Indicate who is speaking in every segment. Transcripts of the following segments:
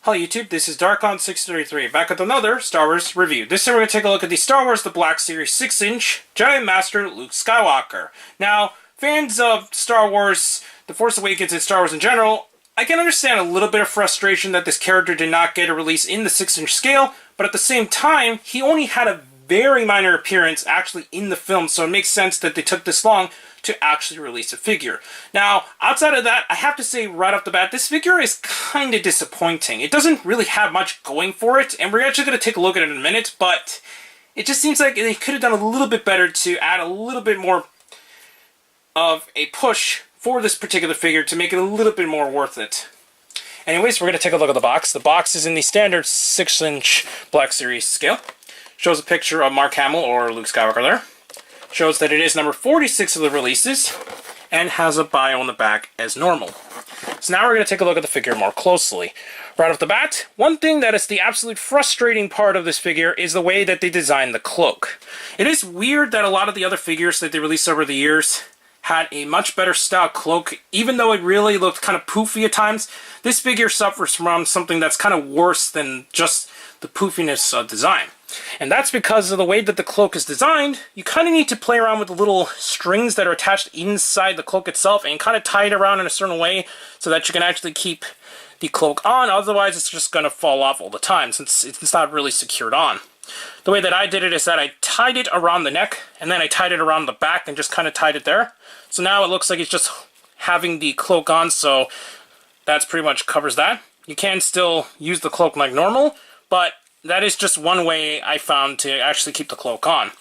Speaker 1: Hello YouTube, this is Darkon633, back with another Star Wars review. This time we're going to take a look at the Star Wars The Black Series 6-inch Jedi Master Luke Skywalker. Now, fans of Star Wars, The Force Awakens, and Star Wars in general, I can understand a little bit of frustration that this character did not get a release in the 6-inch scale, but at the same time, he only had a very minor appearance actually in the film, so it makes sense that they took this long to actually release a figure. Now, outside of that, I have to say right off the bat, this figure is kind of disappointing. It doesn't really have much going for it, and we're actually going to take a look at it in a minute, but it just seems like they could have done a little bit better to add a little bit more of a push for this particular figure to make it a little bit more worth it. Anyways, we're going to take a look at the box. The box is in the standard 6-inch Black Series scale. Shows a picture of Mark Hamil, or Luke Skywalker there. Shows that it is number 46 of the releases, and has a bio on the back as normal. So now we're going to take a look at the figure more closely. Right off the bat, one thing that is the absolute frustrating part of this figure is the way that they designed the cloak. It is weird that a lot of the other figures that they released over the years had a much better style cloak, even though it really looked kind of poofy at times. This figure suffers from something that's kind of worse than just the poofiness of design. And that's because of the way that the cloak is designed. You kind of need to play around with the little strings that are attached inside the cloak itself and kind of tie it around in a certain way so that you can actually keep the cloak on. Otherwise, it's just going to fall off all the time since it's not really secured on. The way that I did it is that I tied it around the neck and then I tied it around the back and just kind of tied it there. So now it looks like it's just having the cloak on, so that's pretty much covers that. You can still use the cloak like normal, but that is just one way I found to actually keep the cloak on.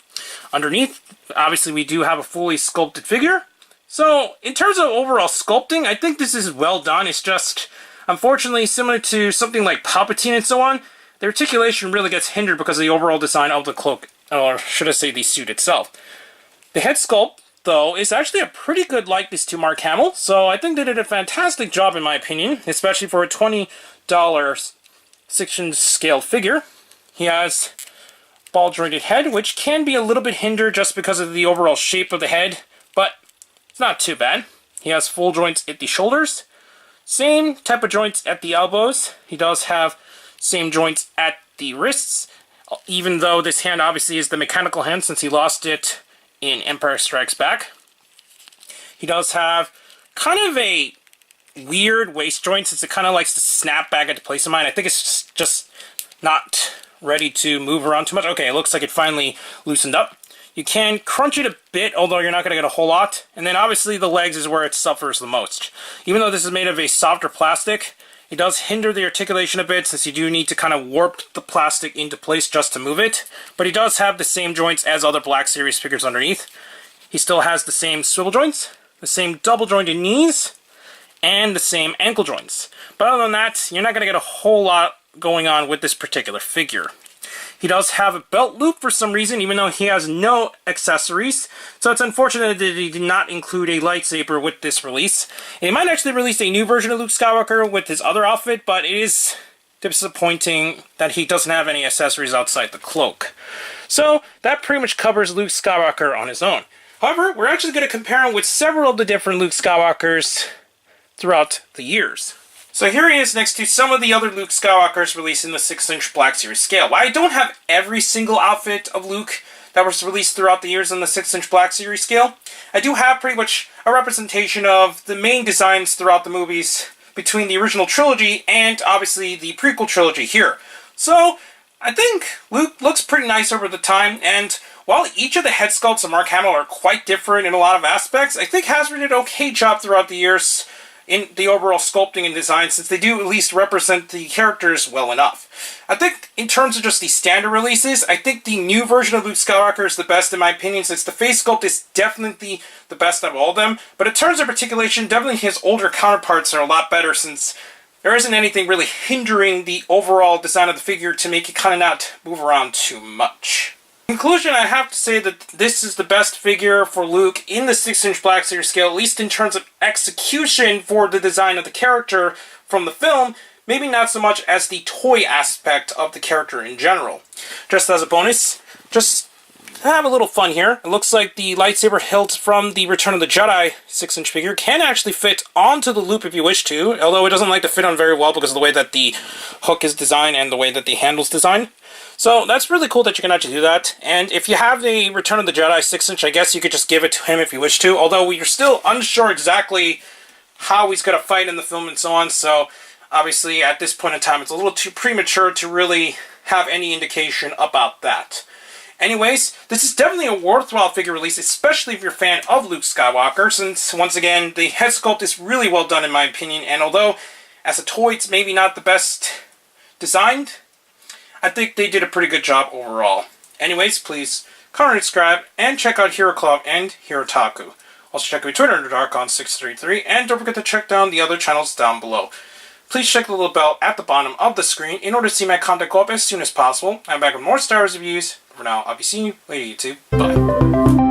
Speaker 1: Underneath, obviously we do have a fully sculpted figure. So, in terms of overall sculpting, I think this is well done. It's just, unfortunately, similar to something like Palpatine and so on, the articulation really gets hindered because of the overall design of the cloak, or should I say the suit itself. The head sculpt, though, is actually a pretty good likeness to Mark Hamil, so I think they did a fantastic job in my opinion, especially for a $20 6-inch scale figure. He has ball jointed head, which can be a little bit hindered just because of the overall shape of the head, but it's not too bad. He has full joints at the shoulders, same type of joints at the elbows. He does have same joints at the wrists, even though this hand obviously is the mechanical hand since he lost it in Empire Strikes Back. He does have kind of a weird waist joint since it kind of likes to snap back into place of mine. I think it's just not ready to move around too much. Okay, it looks like it finally loosened up. You can crunch it a bit, although you're not going to get a whole lot. And then obviously the legs is where it suffers the most. Even though this is made of a softer plastic, it does hinder the articulation a bit since you do need to kind of warp the plastic into place just to move it. But he does have the same joints as other Black Series figures underneath. He still has the same swivel joints, the same double jointed knees, and the same ankle joints. But other than that, you're not going to get a whole lot going on with this particular figure. He does have a belt loop for some reason, even though he has no accessories. So it's unfortunate that he did not include a lightsaber with this release. And he might actually release a new version of Luke Skywalker with his other outfit, but it is disappointing that he doesn't have any accessories outside the cloak. So that pretty much covers Luke Skywalker on his own. However, we're actually going to compare him with several of the different Luke Skywalkers throughout the years. So here he is next to some of the other Luke Skywalkers released in the 6-inch Black Series scale. While I don't have every single outfit of Luke that was released throughout the years in the 6-inch Black Series scale, I do have pretty much a representation of the main designs throughout the movies between the original trilogy and obviously the prequel trilogy here. So I think Luke looks pretty nice over the time, and while each of the head sculpts of Mark Hamill are quite different in a lot of aspects, I think Hasbro did an okay job throughout the years in the overall sculpting and design, since they do at least represent the characters well enough. I think in terms of just the standard releases, I think the new version of Luke Skywalker is the best in my opinion, since the face sculpt is definitely the best of all of them. But in terms of articulation, definitely his older counterparts are a lot better, since there isn't anything really hindering the overall design of the figure to make it kind of not move around too much. In conclusion, I have to say that this is the best figure for Luke in the 6-inch Black Series scale, at least in terms of execution for the design of the character from the film, maybe not so much as the toy aspect of the character in general. Just as a bonus, just have a little fun here. It looks like the lightsaber hilt from the Return of the Jedi 6-inch figure can actually fit onto the loop if you wish to, although it doesn't like to fit on very well because of the way that the hook is designed and the way that the handle's designed. So that's really cool that you can actually do that. And if you have the Return of the Jedi 6-inch, I guess you could just give it to him if you wish to, although you're still unsure exactly how he's going to fight in the film and so on, so obviously at this point in time it's a little too premature to really have any indication about that. Anyways, this is definitely a worthwhile figure release, especially if you're a fan of Luke Skywalker, since, once again, the head sculpt is really well done in my opinion, and although, as a toy, it's maybe not the best designed, I think they did a pretty good job overall. Anyways, please comment, subscribe, and check out Hero Club and Hero Taku. Also check out my Twitter under Darkon633, and don't forget to check down the other channels down below. Please check the little bell at the bottom of the screen in order to see my content go up as soon as possible. I'm back with more Star Wars reviews. For now, I'll be seeing you later, YouTube. Bye.